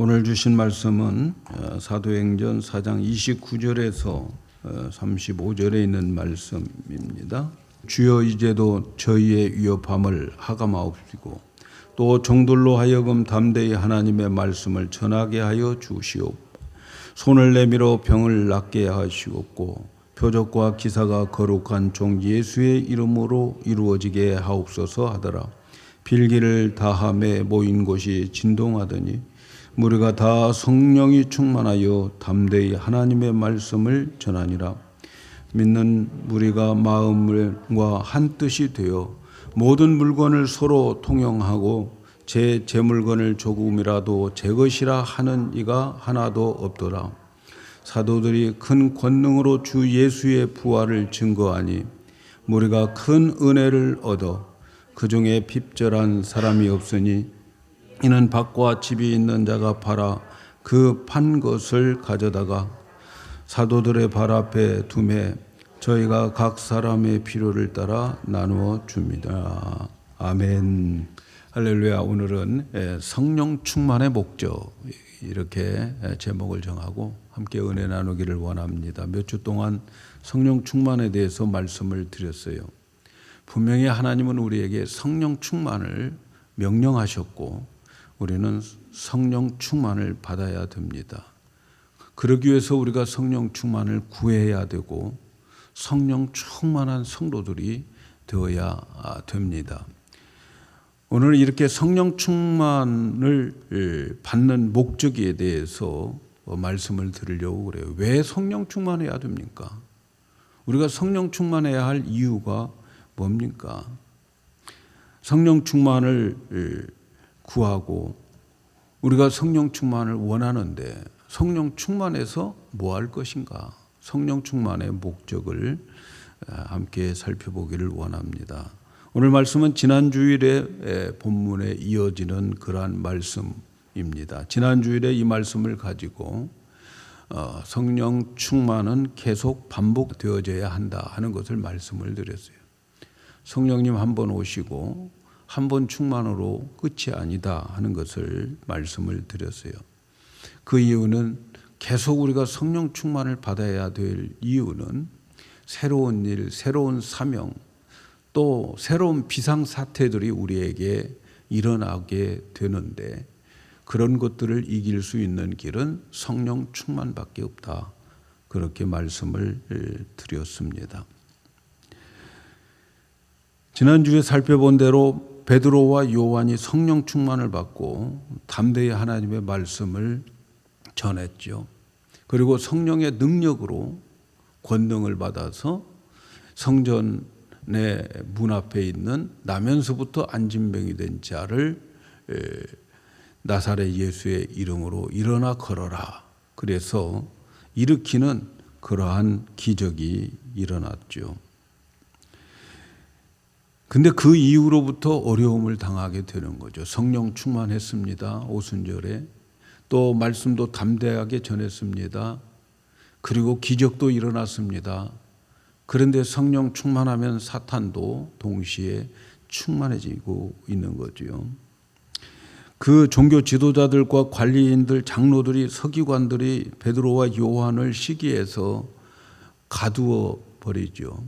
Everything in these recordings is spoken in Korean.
오늘 주신 말씀은 사도행전 4장 29절에서 35절에 있는 말씀입니다. 주여 이제도 저희의 위협함을 하감하옵시고 또 종들로 하여금 담대히 하나님의 말씀을 전하게 하여 주시옵. 손을 내밀어 병을 낫게 하시옵고 표적과 기사가 거룩한 종 예수의 이름으로 이루어지게 하옵소서 하더라. 빌기를 다함에 모인 곳이 진동하더니 무리가 다 성령이 충만하여 담대히 하나님의 말씀을 전하니라. 믿는 무리가 마음과 한 뜻이 되어 모든 물건을 서로 통용하고 제 물건을 조금이라도 제 것이라 하는 이가 하나도 없더라. 사도들이 큰 권능으로 주 예수의 부활을 증거하니 무리가 큰 은혜를 얻어 그 중에 핍절한 사람이 없으니 이는 밭과 집이 있는 자가 팔아 그 판 것을 가져다가 사도들의 발 앞에 두매 저희가 각 사람의 필요를 따라 나누어 줍니다. 아멘. 할렐루야. 오늘은 성령 충만의 목적 이렇게 제목을 정하고 함께 은혜 나누기를 원합니다. 몇 주 동안 성령 충만에 대해서 말씀을 드렸어요. 분명히 하나님은 우리에게 성령 충만을 명령하셨고 우리는 성령 충만을 받아야 됩니다. 그러기 위해서 우리가 성령 충만을 구해야 되고 성령 충만한 성도들이 되어야 됩니다. 오늘 이렇게 성령 충만을 받는 목적에 대해서 말씀을 드리려고 그래요. 왜 성령 충만해야 됩니까? 우리가 성령 충만해야 할 이유가 뭡니까? 성령 충만을 구하고 우리가 성령 충만을 원하는데 성령 충만해서 뭐 할 것인가? 성령 충만의 목적을 함께 살펴보기를 원합니다. 오늘 말씀은 지난 주일의 본문에 이어지는 그러한 말씀입니다. 지난 주일에 이 말씀을 가지고 성령 충만은 계속 반복되어져야 한다 하는 것을 말씀을 드렸어요. 성령님 한 번 오시고 한 번 충만으로 끝이 아니다 하는 것을 말씀을 드렸어요. 그 이유는 계속 우리가 성령 충만을 받아야 될 이유는 새로운 일, 새로운 사명, 또 새로운 비상사태들이 우리에게 일어나게 되는데 그런 것들을 이길 수 있는 길은 성령 충만밖에 없다. 그렇게 말씀을 드렸습니다. 지난주에 살펴본 대로 베드로와 요한이 성령 충만을 받고 담대히 하나님의 말씀을 전했죠. 그리고 성령의 능력으로 권능을 받아서 성전의 문 앞에 있는 나면서부터 안진병이 된 자를 나사렛 예수의 이름으로 일어나 걸어라. 그래서 일으키는 그러한 기적이 일어났죠. 근데 그 이후로부터 어려움을 당하게 되는 거죠. 성령 충만했습니다. 오순절에. 또 말씀도 담대하게 전했습니다. 그리고 기적도 일어났습니다. 그런데 성령 충만하면 사탄도 동시에 충만해지고 있는 거죠. 그 종교 지도자들과 관리인들, 장로들이, 서기관들이 베드로와 요한을 시기해서 가두어 버리죠.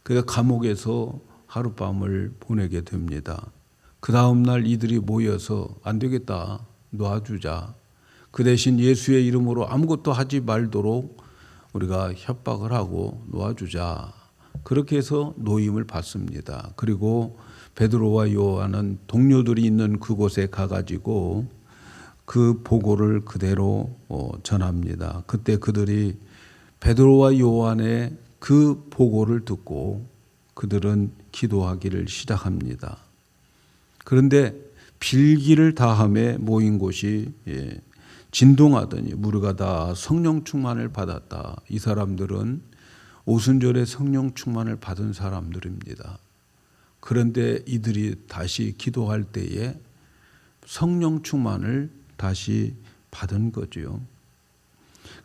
그래서 감옥에서 하룻밤을 보내게 됩니다. 그 다음날 이들이 모여서 안 되겠다, 놔주자. 그 대신 예수의 이름으로 아무것도 하지 말도록 우리가 협박을 하고 놔주자. 그렇게 해서 노임을 받습니다. 그리고 베드로와 요한은 동료들이 있는 그곳에 가가지고 그 보고를 그대로 전합니다. 그때 그들이 베드로와 요한의 그 보고를 듣고 그들은 기도하기를 시작합니다. 그런데 빌기를 다함에 모인 곳이 진동하더니 무리가 다 성령 충만을 받았다. 이 사람들은 오순절에 성령 충만을 받은 사람들입니다. 그런데 이들이 다시 기도할 때에 성령 충만을 다시 받은 거죠.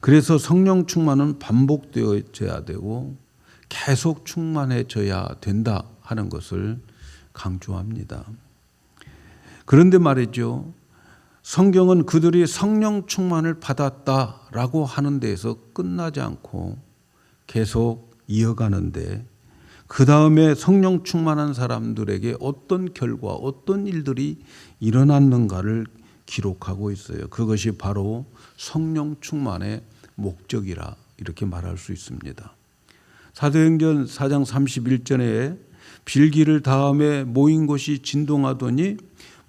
그래서 성령 충만은 반복되어져야 되고 계속 충만해져야 된다 하는 것을 강조합니다. 그런데 말이죠. 성경은 그들이 성령 충만을 받았다라고 하는 데에서 끝나지 않고 계속 이어가는데, 그 다음에 성령 충만한 사람들에게 어떤 결과, 어떤 일들이 일어났는가를 기록하고 있어요. 그것이 바로 성령 충만의 목적이라 이렇게 말할 수 있습니다. 사도행전 4장 31절에 빌기를 다음에 모인 곳이 진동하더니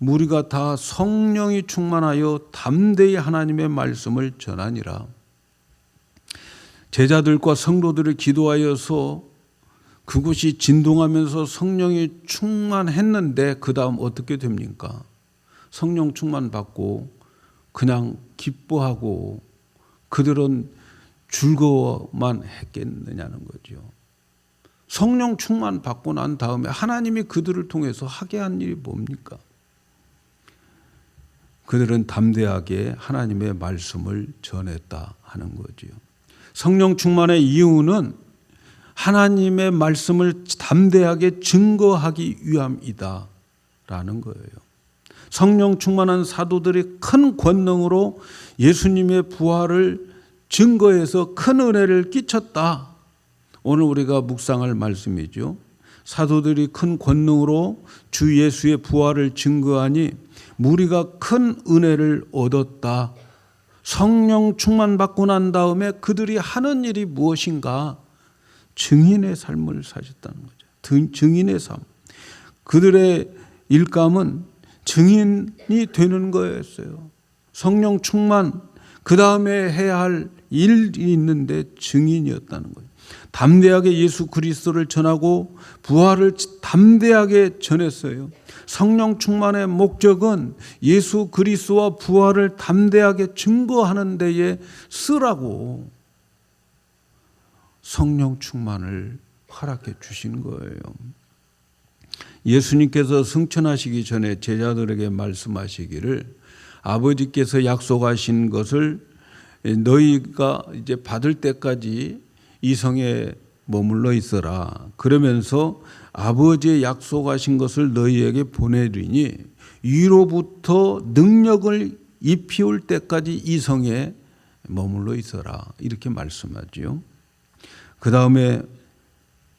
무리가 다 성령이 충만하여 담대히 하나님의 말씀을 전하니라. 제자들과 성도들이 기도하여서 그곳이 진동하면서 성령이 충만했는데 그 다음 어떻게 됩니까? 성령 충만 받고 그냥 기뻐하고 그들은 즐거워만 했겠느냐는 거죠. 성령 충만 받고 난 다음에 하나님이 그들을 통해서 하게 한 일이 뭡니까? 그들은 담대하게 하나님의 말씀을 전했다 하는 거지요. 성령 충만의 이유는 하나님의 말씀을 담대하게 증거하기 위함이다 라는 거예요. 성령 충만한 사도들이 큰 권능으로 예수님의 부활을 증거해서 큰 은혜를 끼쳤다. 오늘 우리가 묵상할 말씀이죠. 사도들이 큰 권능으로 주 예수의 부활을 증거하니 무리가 큰 은혜를 얻었다. 성령 충만 받고 난 다음에 그들이 하는 일이 무엇인가? 증인의 삶을 사셨다는 거죠. 증인의 삶. 그들의 일감은 증인이 되는 거였어요. 성령 충만, 그 다음에 해야 할 일이 있는데 증인이었다는 거예요. 담대하게 예수 그리스도를 전하고 부활을 담대하게 전했어요. 성령 충만의 목적은 예수 그리스도와 부활을 담대하게 증거하는 데에 쓰라고 성령 충만을 허락해 주신 거예요. 예수님께서 승천하시기 전에 제자들에게 말씀하시기를 아버지께서 약속하신 것을 너희가 이제 받을 때까지 이 성에 머물러 있어라. 그러면서 아버지의 약속하신 것을 너희에게 보내리니 위로부터 능력을 입히올 때까지 이 성에 머물러 있어라. 이렇게 말씀하지요. 그 다음에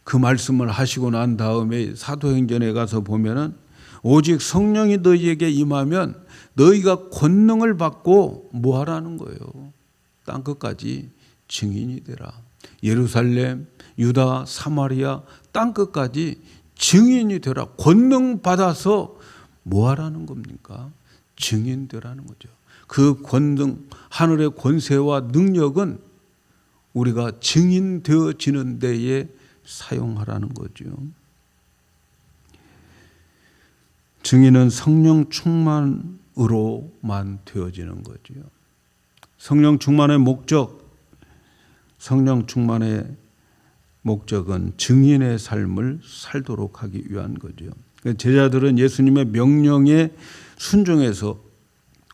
그 말씀을 하시고 난 다음에 사도행전에 가서 보면은 오직 성령이 너희에게 임하면 너희가 권능을 받고 뭐 하라는 거예요? 땅끝까지 증인이 되라. 예루살렘, 유다, 사마리아 땅끝까지 증인이 되라. 권능 받아서 뭐 하라는 겁니까? 증인 되라는 거죠. 그 권능, 하늘의 권세와 능력은 우리가 증인 되어지는 데에 사용하라는 거죠. 증인은 성령 충만으로만 되어지는 거죠. 성령 충만의 목적은 증인의 삶을 살도록 하기 위한 거죠. 제자들은 예수님의 명령에 순종해서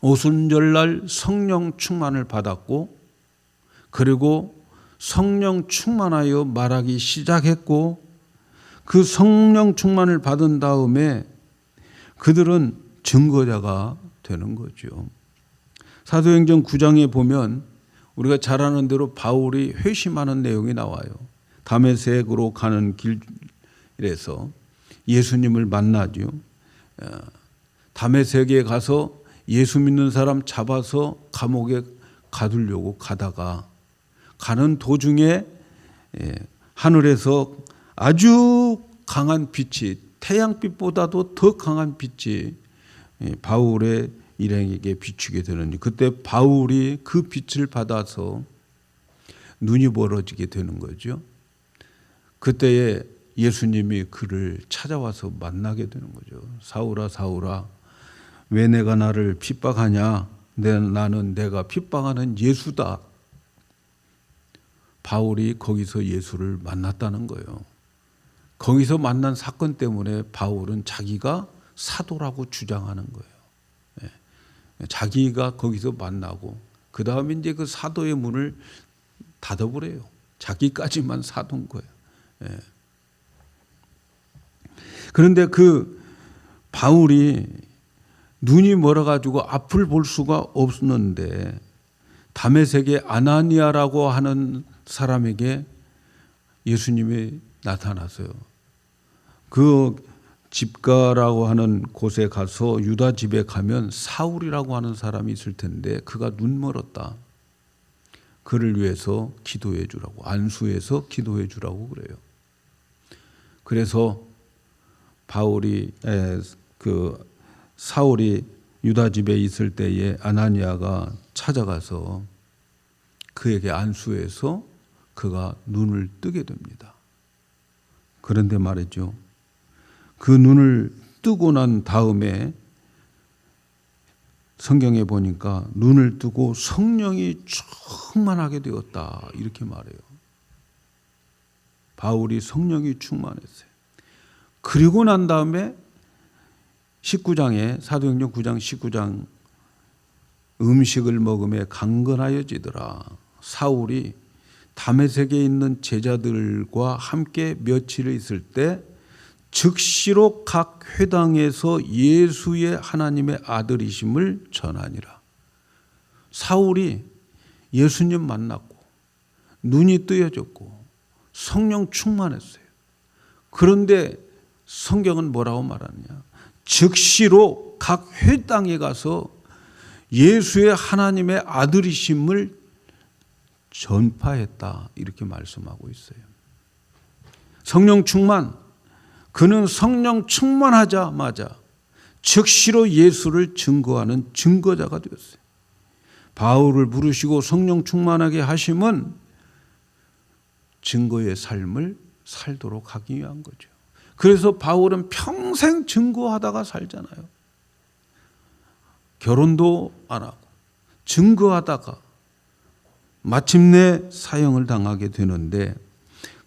오순절날 성령 충만을 받았고, 그리고 성령 충만하여 말하기 시작했고, 그 성령 충만을 받은 다음에 그들은 증거자가 되는 거죠. 사도행전 9장에 보면 우리가 잘 아는 대로 바울이 회심하는 내용이 나와요. 다메섹으로 가는 길에서 예수님을 만나죠. 다메섹에 가서 예수 믿는 사람 잡아서 감옥에 가두려고 가다가 가는 도중에 하늘에서 아주 강한 빛이, 태양빛보다도 더 강한 빛이 바울의 일행에게 비추게 되는, 그때 바울이 그 빛을 받아서 눈이 멀어지게 되는 거죠. 그때에 예수님이 그를 찾아와서 만나게 되는 거죠. 사울아, 사울아, 왜 내가 나를 핍박하냐? 나는 내가 핍박하는 예수다. 바울이 거기서 예수를 만났다는 거예요. 거기서 만난 사건 때문에 바울은 자기가 사도라고 주장하는 거예요. 자기가 거기서 만나고 그 다음에 이제 그 사도의 문을 닫아버려요. 자기까지만 사도인 거예요. 그런데 그 바울이 눈이 멀어가지고 앞을 볼 수가 없는데 다메섹의 아나니아라고 하는 사람에게 예수님이 나타나서요. 그 집가라고 하는 곳에 가서 유다 집에 가면 사울이라고 하는 사람이 있을 텐데 그가 눈 멀었다. 그를 위해서 기도해 주라고, 안수해서 기도해 주라고 그래요. 그래서 사울이 유다 집에 있을 때에 아나니아가 찾아가서 그에게 안수해서 그가 눈을 뜨게 됩니다. 그런데 말이죠. 그 눈을 뜨고 난 다음에 성경에 보니까 눈을 뜨고 성령이 충만하게 되었다 이렇게 말해요. 바울이 성령이 충만했어요. 그리고 난 다음에 19장에 사도행전 9장 19장 음식을 먹음에 강건하여지더라. 사울이 다메섹에 있는 제자들과 함께 며칠 있을 때 즉시로 각 회당에서 예수의 하나님의 아들이심을 전하니라. 사울이 예수님 만났고 눈이 뜨여졌고 성령 충만했어요. 그런데 성경은 뭐라고 말하느냐? 즉시로 각 회당에 가서 예수의 하나님의 아들이심을 전파했다 이렇게 말씀하고 있어요. 성령 충만, 그는 성령 충만하자마자 즉시로 예수를 증거하는 증거자가 되었어요. 바울을 부르시고 성령 충만하게 하심은 증거의 삶을 살도록 하기 위한 거죠. 그래서 바울은 평생 증거하다가 살잖아요. 결혼도 안 하고 증거하다가 마침내 사형을 당하게 되는데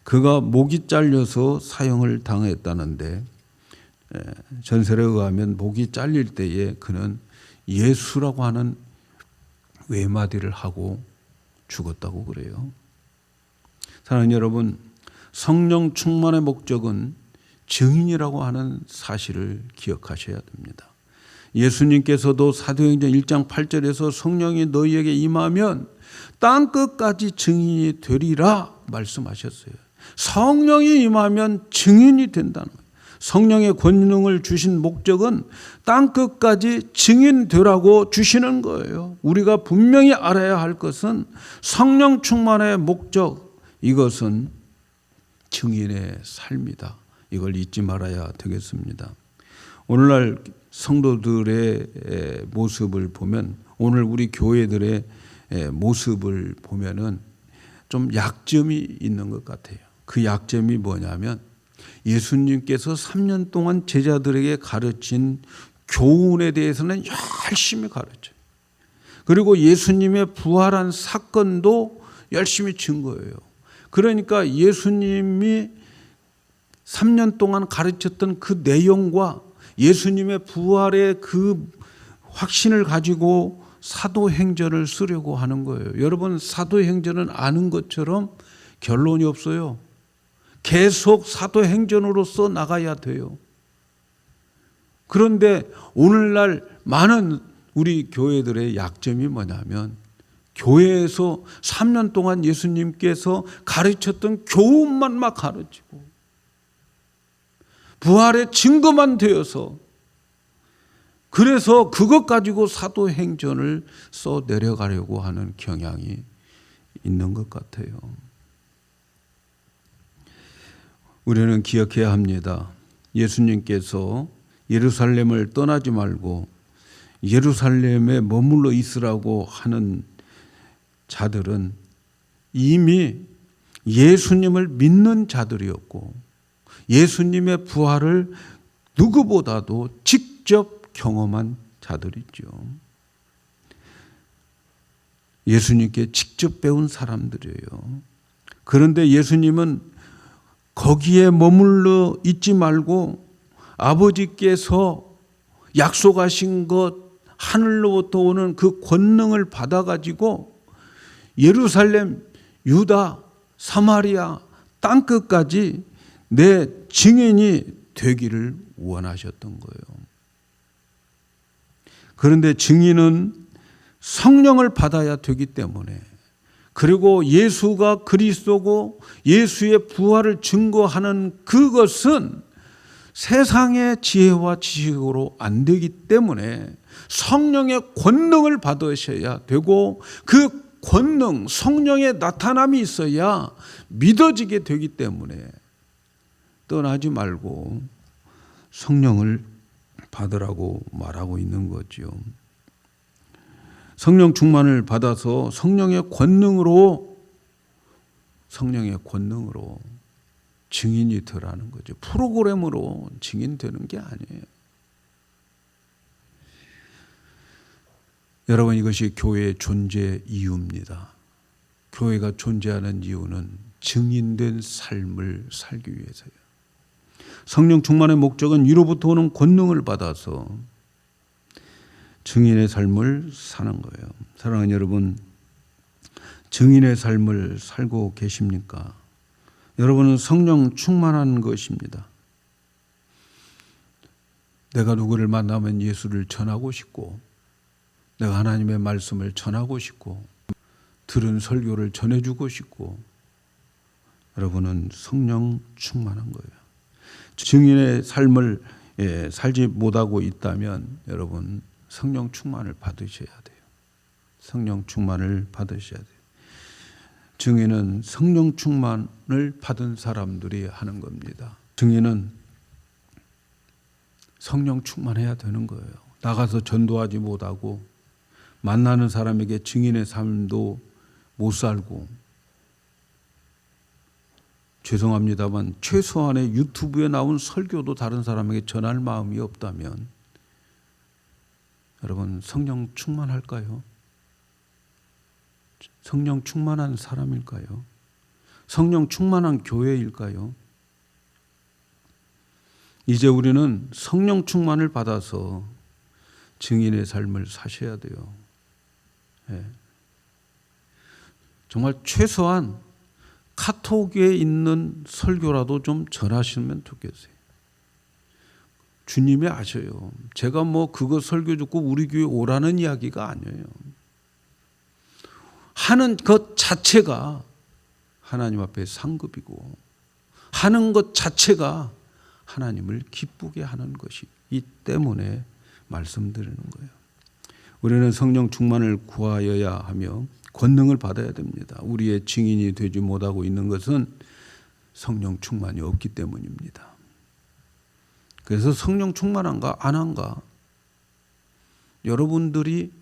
그가 목이 잘려서 사형을 당했다는데 전설에 의하면 목이 잘릴 때에 그는 예수라고 하는 외마디를 하고 죽었다고 그래요. 사랑하는 여러분, 성령 충만의 목적은 증인이라고 하는 사실을 기억하셔야 됩니다. 예수님께서도 사도행전 1장 8절에서 성령이 너희에게 임하면 땅끝까지 증인이 되리라 말씀하셨어요. 성령이 임하면 증인이 된다는 거예요. 성령의 권능을 주신 목적은 땅끝까지 증인되라고 주시는 거예요. 우리가 분명히 알아야 할 것은 성령 충만의 목적, 이것은 증인의 삶이다. 이걸 잊지 말아야 되겠습니다. 오늘날 성도들의 모습을 보면, 오늘 우리 교회들의 모습을 보면은 좀 약점이 있는 것 같아요. 그 약점이 뭐냐면 예수님께서 3년 동안 제자들에게 가르친 교훈에 대해서는 열심히 가르쳐요. 그리고 예수님의 부활한 사건도 열심히 증거해요. 그러니까 예수님이 3년 동안 가르쳤던 그 내용과 예수님의 부활의 그 확신을 가지고 사도행전을 쓰려고 하는 거예요. 여러분, 사도행전은 아는 것처럼 결론이 없어요. 계속 사도행전으로서 나가야 돼요. 그런데 오늘날 많은 우리 교회들의 약점이 뭐냐면 교회에서 3년 동안 예수님께서 가르쳤던 교훈만 막 가르치고 부활의 증거만 되어서 그래서 그것 가지고 사도행전을 써 내려가려고 하는 경향이 있는 것 같아요. 우리는 기억해야 합니다. 예수님께서 예루살렘을 떠나지 말고 예루살렘에 머물러 있으라고 하는 자들은 이미 예수님을 믿는 자들이었고 예수님의 부활을 누구보다도 직접 경험한 자들이죠. 예수님께 직접 배운 사람들이에요. 그런데 예수님은 거기에 머물러 있지 말고 아버지께서 약속하신 것, 하늘로부터 오는 그 권능을 받아가지고 예루살렘, 유다, 사마리아 땅끝까지 내 증인이 되기를 원하셨던 거예요. 그런데 증인은 성령을 받아야 되기 때문에, 그리고 예수가 그리스도고 예수의 부활을 증거하는 그것은 세상의 지혜와 지식으로 안 되기 때문에 성령의 권능을 받으셔야 되고, 그 권능, 성령의 나타남이 있어야 믿어지게 되기 때문에 떠나지 말고 성령을 받으라고 말하고 있는 거죠. 성령 충만을 받아서 성령의 권능으로 증인이 되라는 거죠. 프로그램으로 증인되는 게 아니에요. 여러분, 이것이 교회의 존재 이유입니다. 교회가 존재하는 이유는 증인된 삶을 살기 위해서예요. 성령 충만의 목적은 위로부터 오는 권능을 받아서 증인의 삶을 사는 거예요. 사랑하는 여러분, 증인의 삶을 살고 계십니까? 여러분은 성령 충만한 것입니다. 내가 누구를 만나면 예수를 전하고 싶고, 내가 하나님의 말씀을 전하고 싶고, 들은 설교를 전해주고 싶고, 여러분은 성령 충만한 거예요. 증인의 삶을 살지 못하고 있다면 여러분 성령 충만을 받으셔야 돼요. 성령 충만을 받으셔야 돼요. 증인은 성령 충만을 받은 사람들이 하는 겁니다. 증인은 성령 충만해야 되는 거예요. 나가서 전도하지 못하고 만나는 사람에게 증인의 삶도 못 살고, 죄송합니다만 최소한의 유튜브에 나온 설교도 다른 사람에게 전할 마음이 없다면 여러분 성령 충만할까요? 성령 충만한 사람일까요? 성령 충만한 교회일까요? 이제 우리는 성령 충만을 받아서 증인의 삶을 사셔야 돼요. 네. 정말 최소한 카톡에 있는 설교라도 좀 전하시면 좋겠어요. 주님이 아셔요. 제가 그거 설교 듣고 우리 교회 오라는 이야기가 아니에요. 하는 것 자체가 하나님 앞에 상급이고, 하는 것 자체가 하나님을 기쁘게 하는 것이기 때문에 말씀드리는 거예요. 우리는 성령 충만을 구하여야 하며 권능을 받아야 됩니다. 우리의 증인이 되지 못하고 있는 것은 성령 충만이 없기 때문입니다. 그래서 성령 충만한가 안 한가 여러분들이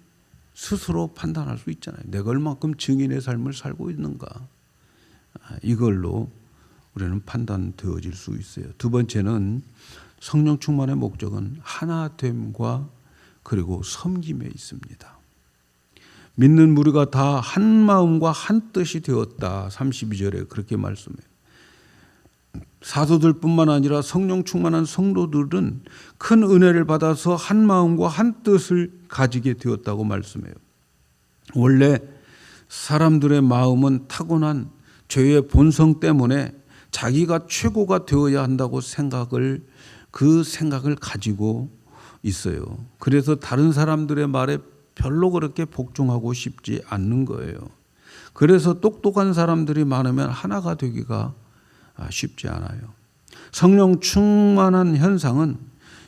스스로 판단할 수 있잖아요. 내가 얼만큼 증인의 삶을 살고 있는가, 이걸로 우리는 판단되어질 수 있어요. 두 번째는 성령 충만의 목적은 하나됨과 그리고 섬김에 있습니다. 믿는 무리가 다 한 마음과 한 뜻이 되었다. 32절에 그렇게 말씀해요. 사도들뿐만 아니라 성령 충만한 성도들은 큰 은혜를 받아서 한 마음과 한 뜻을 가지게 되었다고 말씀해요. 원래 사람들의 마음은 타고난 죄의 본성 때문에 자기가 최고가 되어야 한다고 그 생각을 가지고 있어요. 그래서 다른 사람들의 말에 별로 그렇게 복종하고 싶지 않는 거예요. 그래서 똑똑한 사람들이 많으면 하나가 되기가 쉽지 않아요. 성령 충만한 현상은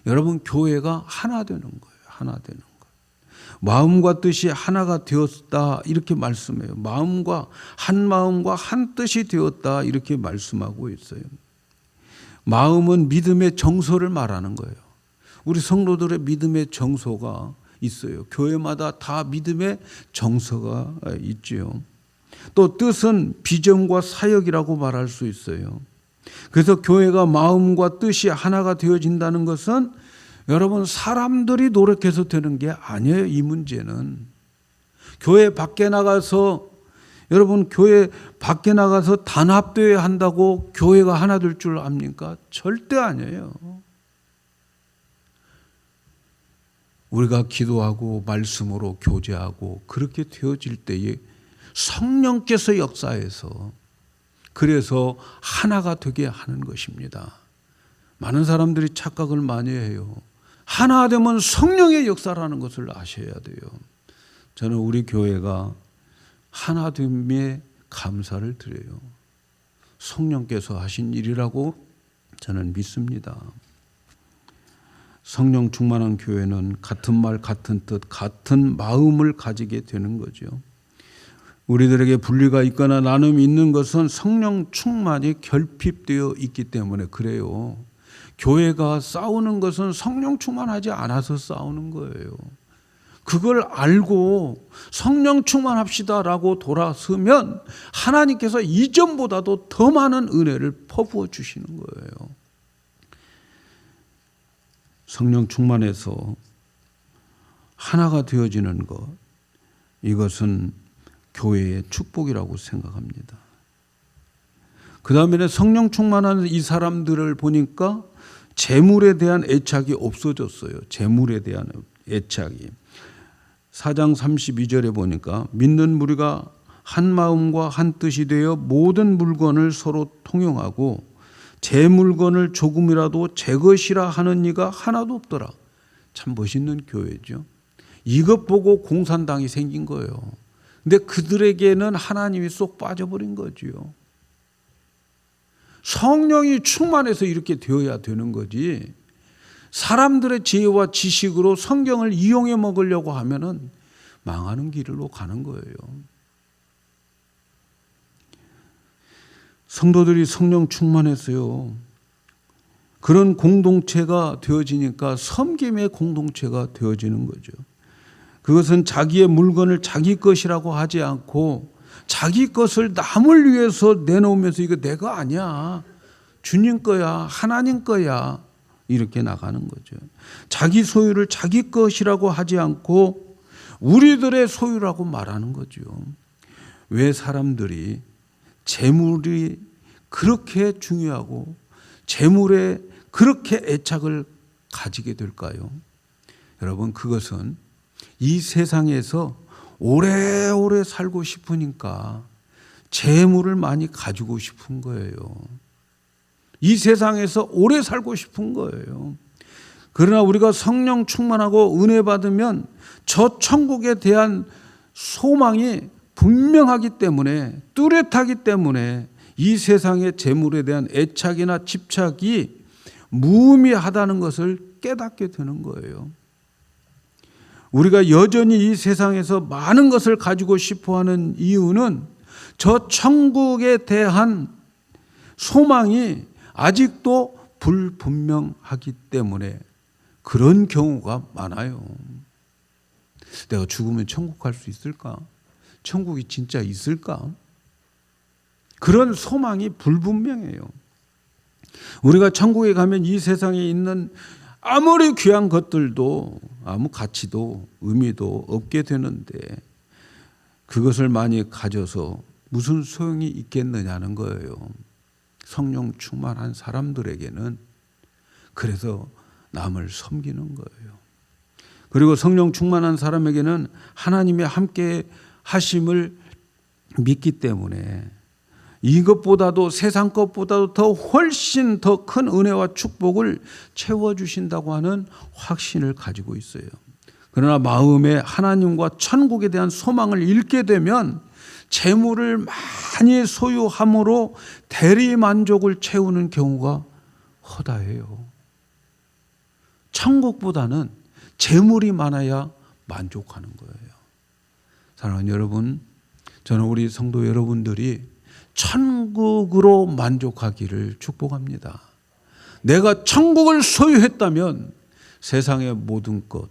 여러분 교회가 하나 되는 거예요. 하나 되는 거예요. 마음과 뜻이 하나가 되었다 이렇게 말씀해요. 마음과 한 뜻이 되었다 이렇게 말씀하고 있어요. 마음은 믿음의 정서를 말하는 거예요. 우리 성도들의 믿음의 정서가 있어요. 교회마다 다 믿음의 정서가 있지요. 또 뜻은 비전과 사역이라고 말할 수 있어요. 그래서 교회가 마음과 뜻이 하나가 되어진다는 것은 여러분 사람들이 노력해서 되는 게 아니에요. 이 문제는 교회 밖에 나가서 여러분 교회 밖에 나가서 단합되어야 한다고 교회가 하나 될 줄 압니까? 절대 아니에요. 우리가 기도하고 말씀으로 교제하고 그렇게 되어질 때에 성령께서 역사해서 그래서 하나가 되게 하는 것입니다. 많은 사람들이 착각을 많이 해요. 하나 되면 성령의 역사라는 것을 아셔야 돼요. 저는 우리 교회가 하나됨에 감사를 드려요. 성령께서 하신 일이라고 저는 믿습니다. 성령 충만한 교회는 같은 말, 같은 뜻, 같은 마음을 가지게 되는 거죠. 우리들에게 분리가 있거나 나눔이 있는 것은 성령 충만이 결핍되어 있기 때문에 그래요. 교회가 싸우는 것은 성령 충만하지 않아서 싸우는 거예요. 그걸 알고 성령 충만합시다라고 돌아서면 하나님께서 이전보다도 더 많은 은혜를 퍼부어 주시는 거예요. 성령 충만해서 하나가 되어지는 것, 이것은 교회의 축복이라고 생각합니다. 그 다음에는 성령 충만한 이 사람들을 보니까 재물에 대한 애착이 없어졌어요. 재물에 대한 애착이. 4장 32절에 보니까 믿는 무리가 한 마음과 한 뜻이 되어 모든 물건을 서로 통용하고 제 물건을 조금이라도 제 것이라 하는 이가 하나도 없더라. 참 멋있는 교회죠. 이것 보고 공산당이 생긴 거예요. 근데 그들에게는 하나님이 쏙 빠져버린 거지요. 성령이 충만해서 이렇게 되어야 되는 거지. 사람들의 지혜와 지식으로 성경을 이용해 먹으려고 하면은 망하는 길로 가는 거예요. 성도들이 성령 충만했어요. 그런 공동체가 되어지니까 섬김의 공동체가 되어지는 거죠. 그것은 자기의 물건을 자기 것이라고 하지 않고 자기 것을 남을 위해서 내놓으면서 이거 내가 아니야. 주님 거야. 하나님 거야. 이렇게 나가는 거죠. 자기 소유를 자기 것이라고 하지 않고 우리들의 소유라고 말하는 거죠. 왜 사람들이 재물이 그렇게 중요하고 재물에 그렇게 애착을 가지게 될까요? 여러분, 그것은 이 세상에서 오래오래 살고 싶으니까 재물을 많이 가지고 싶은 거예요. 이 세상에서 오래 살고 싶은 거예요. 그러나 우리가 성령 충만하고 은혜 받으면 저 천국에 대한 소망이 분명하기 때문에, 뚜렷하기 때문에 이 세상의 재물에 대한 애착이나 집착이 무의미하다는 것을 깨닫게 되는 거예요. 우리가 여전히 이 세상에서 많은 것을 가지고 싶어하는 이유는 저 천국에 대한 소망이 아직도 불분명하기 때문에 그런 경우가 많아요. 내가 죽으면 천국 갈 수 있을까? 천국이 진짜 있을까? 그런 소망이 불분명해요. 우리가 천국에 가면 이 세상에 있는 아무리 귀한 것들도 아무 가치도 의미도 없게 되는데 그것을 많이 가져서 무슨 소용이 있겠느냐는 거예요. 성령 충만한 사람들에게는. 그래서 남을 섬기는 거예요. 그리고 성령 충만한 사람에게는 하나님의 함께 하심을 믿기 때문에 이것보다도 세상 것보다도 더 훨씬 더 큰 은혜와 축복을 채워주신다고 하는 확신을 가지고 있어요. 그러나 마음에 하나님과 천국에 대한 소망을 잃게 되면 재물을 많이 소유함으로 대리만족을 채우는 경우가 허다해요. 천국보다는 재물이 많아야 만족하는 거예요. 사랑하는 여러분, 저는 우리 성도 여러분들이 천국으로 만족하기를 축복합니다. 내가 천국을 소유했다면 세상의 모든 것,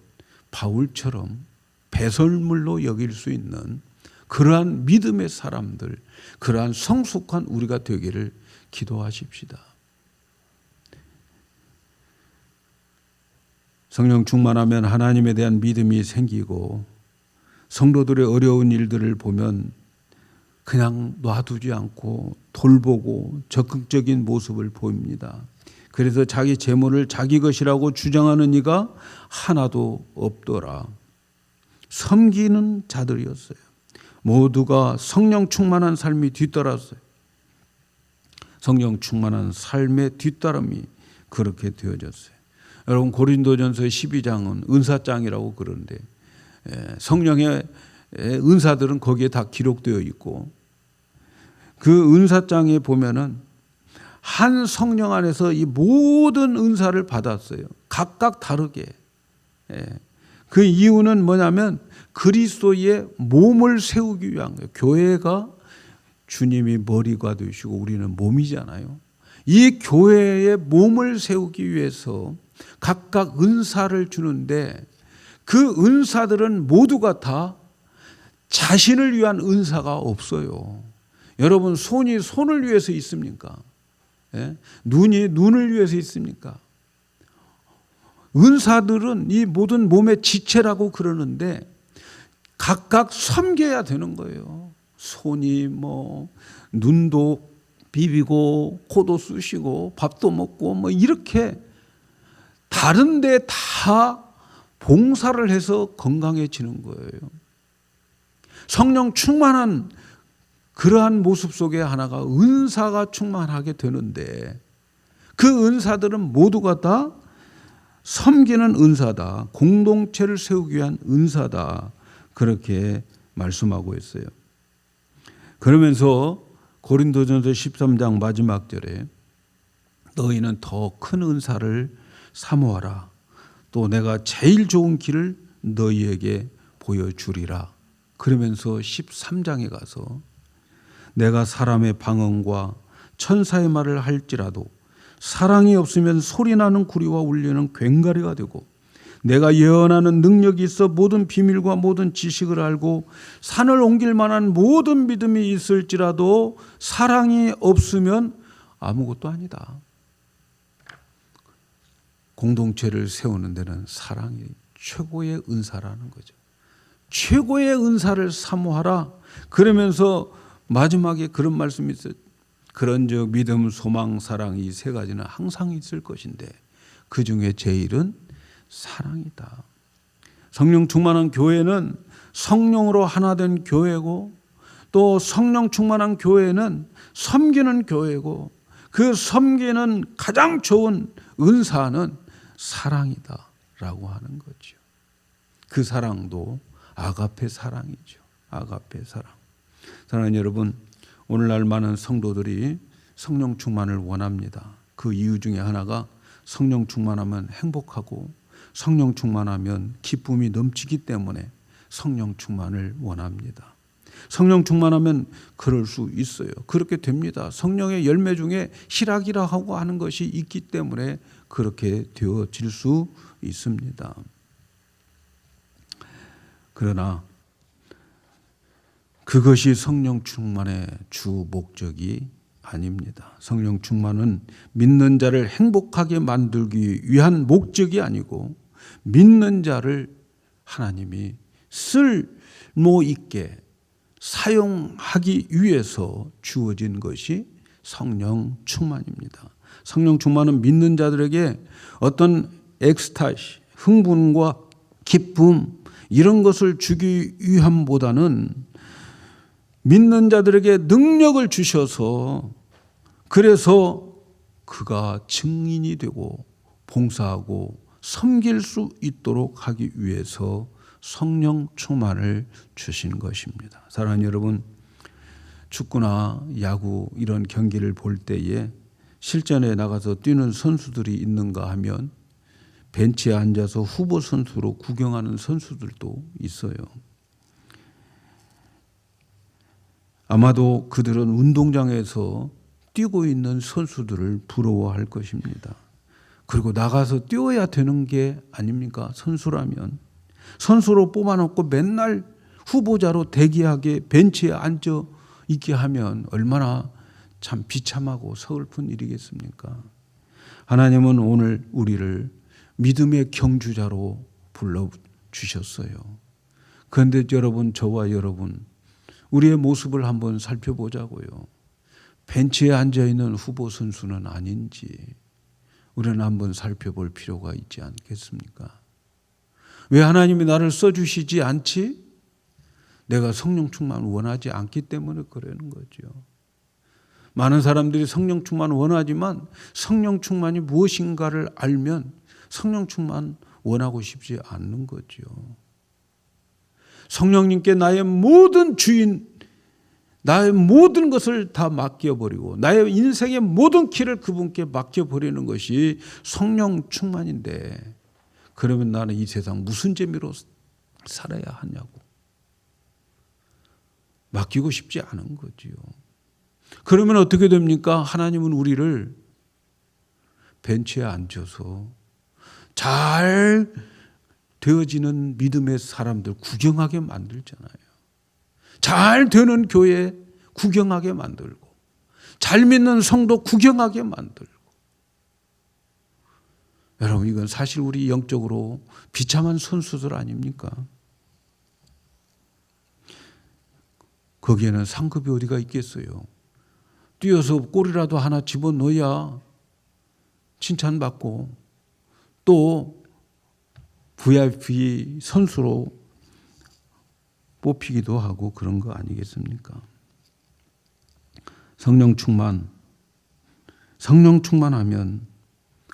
바울처럼 배설물로 여길 수 있는 그러한 믿음의 사람들, 그러한 성숙한 우리가 되기를 기도하십시다. 성령 충만하면 하나님에 대한 믿음이 생기고 성도들의 어려운 일들을 보면 그냥 놔두지 않고 돌보고 적극적인 모습을 보입니다. 그래서 자기 재물을 자기 것이라고 주장하는 이가 하나도 없더라. 섬기는 자들이었어요. 모두가 성령 충만한 삶이 뒤따랐어요. 성령 충만한 삶의 뒤따름이 그렇게 되어졌어요. 여러분 고린도전서 12장은 은사장이라고 그러는데 성령의 은사들은 거기에 다 기록되어 있고 그 은사장에 보면은 한 성령 안에서 이 모든 은사를 받았어요. 각각 다르게. 그 이유는 뭐냐면 그리스도의 몸을 세우기 위한 거예요. 교회가 주님이 머리가 되시고 우리는 몸이잖아요. 이 교회의 몸을 세우기 위해서 각각 은사를 주는데 그 은사들은 모두가 다 자신을 위한 은사가 없어요. 여러분 손이 손을 위해서 있습니까? 눈이 눈을 위해서 있습니까? 은사들은 이 모든 몸의 지체라고 그러는데 각각 섬겨야 되는 거예요. 손이 눈도 비비고 코도 쑤시고 밥도 먹고 이렇게 다른데 다 봉사를 해서 건강해지는 거예요. 성령 충만한 그러한 모습 속에 하나가 은사가 충만하게 되는데 그 은사들은 모두가 다 섬기는 은사다. 공동체를 세우기 위한 은사다. 그렇게 말씀하고 있어요. 그러면서 고린도전서 13장 마지막 절에 너희는 더 큰 은사를 사모하라. 또 내가 제일 좋은 길을 너희에게 보여주리라. 그러면서 13장에 가서 내가 사람의 방언과 천사의 말을 할지라도 사랑이 없으면 소리나는 구리와 울리는 괭가리가 되고 내가 예언하는 능력이 있어 모든 비밀과 모든 지식을 알고 산을 옮길 만한 모든 믿음이 있을지라도 사랑이 없으면 아무것도 아니다. 공동체를 세우는 데는 사랑이 최고의 은사라는 거죠. 최고의 은사를 사모하라. 그러면서 마지막에 그런 말씀이 있어요. 그런즉 믿음, 소망, 사랑 이 세 가지는 항상 있을 것인데 그 중에 제일은 사랑이다. 성령 충만한 교회는 성령으로 하나 된 교회고 또 성령 충만한 교회는 섬기는 교회고 그 섬기는 가장 좋은 은사는 사랑이다라고 하는 거죠. 그 사랑도 아가페 사랑이죠. 아가페 사랑. 사랑하는 여러분, 오늘날 많은 성도들이 성령 충만을 원합니다. 그 이유 중에 하나가 성령 충만하면 행복하고 성령 충만하면 기쁨이 넘치기 때문에 성령 충만을 원합니다. 성령 충만하면 그럴 수 있어요. 그렇게 됩니다. 성령의 열매 중에 희락이라고 하는 것이 있기 때문에 그렇게 되어질 수 있습니다. 그러나 그것이 성령 충만의 주 목적이 아닙니다. 성령 충만은 믿는 자를 행복하게 만들기 위한 목적이 아니고 믿는 자를 하나님이 쓸모 있게 사용하기 위해서 주어진 것이 성령 충만입니다. 성령 충만은 믿는 자들에게 어떤 엑스타시, 흥분과 기쁨 이런 것을 주기 위함보다는 믿는 자들에게 능력을 주셔서 그래서 그가 증인이 되고 봉사하고 섬길 수 있도록 하기 위해서 성령 충만을 주신 것입니다. 사랑하는 여러분, 축구나 야구 이런 경기를 볼 때에 실전에 나가서 뛰는 선수들이 있는가 하면 벤치에 앉아서 후보 선수로 구경하는 선수들도 있어요. 아마도 그들은 운동장에서 뛰고 있는 선수들을 부러워할 것입니다. 그리고 나가서 뛰어야 되는 게 아닙니까? 선수라면. 선수로 뽑아놓고 맨날 후보자로 대기하게 벤치에 앉아 있게 하면 얼마나 참 비참하고 서글픈 일이겠습니까? 하나님은 오늘 우리를 믿음의 경주자로 불러주셨어요. 그런데 여러분, 저와 여러분, 우리의 모습을 한번 살펴보자고요. 벤치에 앉아있는 후보 선수는 아닌지 우리는 한번 살펴볼 필요가 있지 않겠습니까? 왜 하나님이 나를 써주시지 않지? 내가 성령 충만을 원하지 않기 때문에 그러는 거죠. 많은 사람들이 성령 충만을 원하지만 성령 충만이 무엇인가를 알면 성령 충만 원하고 싶지 않는 거죠. 성령님께 나의 모든 주인, 나의 모든 것을 다 맡겨버리고 나의 인생의 모든 길을 그분께 맡겨버리는 것이 성령 충만인데, 그러면 나는 이 세상 무슨 재미로 살아야 하냐고. 맡기고 싶지 않은 거지요. 그러면 어떻게 됩니까? 하나님은 우리를 벤치에 앉아서 잘 되어지는 믿음의 사람들 구경하게 만들잖아요. 잘 되는 교회 구경하게 만들고, 잘 믿는 성도 구경하게 만들고. 여러분, 이건 사실 우리 영적으로 비참한 선수들 아닙니까? 거기에는 상급이 어디가 있겠어요? 뛰어서 골이라도 하나 집어넣어야 칭찬받고 또 VIP 선수로 뽑히기도 하고 그런 거 아니겠습니까? 성령 충만하면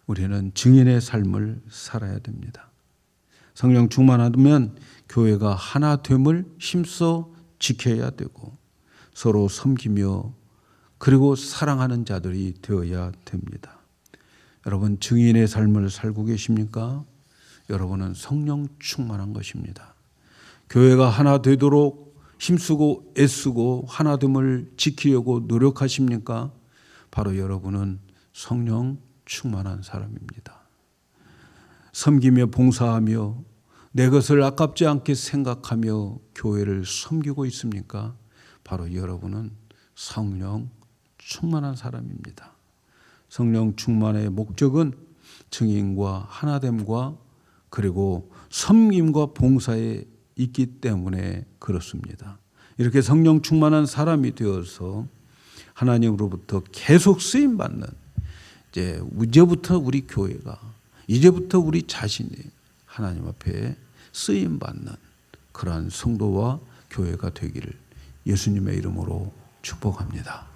우리는 증인의 삶을 살아야 됩니다. 성령 충만하면 교회가 하나됨을 힘써 지켜야 되고 서로 섬기며 그리고 사랑하는 자들이 되어야 됩니다. 여러분, 증인의 삶을 살고 계십니까? 여러분은 성령 충만한 것입니다. 교회가 하나 되도록 힘쓰고 애쓰고 하나됨을 지키려고 노력하십니까? 바로 여러분은 성령 충만한 사람입니다. 섬기며 봉사하며 내 것을 아깝지 않게 생각하며 교회를 섬기고 있습니까? 바로 여러분은 성령 충만한 사람입니다. 성령 충만의 목적은 증인과 하나됨과 그리고 섬김과 봉사에 있기 때문에 그렇습니다. 이렇게 성령 충만한 사람이 되어서 하나님으로부터 계속 쓰임 받는, 이제부터 우리 교회가, 이제부터 우리 자신이 하나님 앞에 쓰임 받는 그러한 성도와 교회가 되기를 예수님의 이름으로 축복합니다.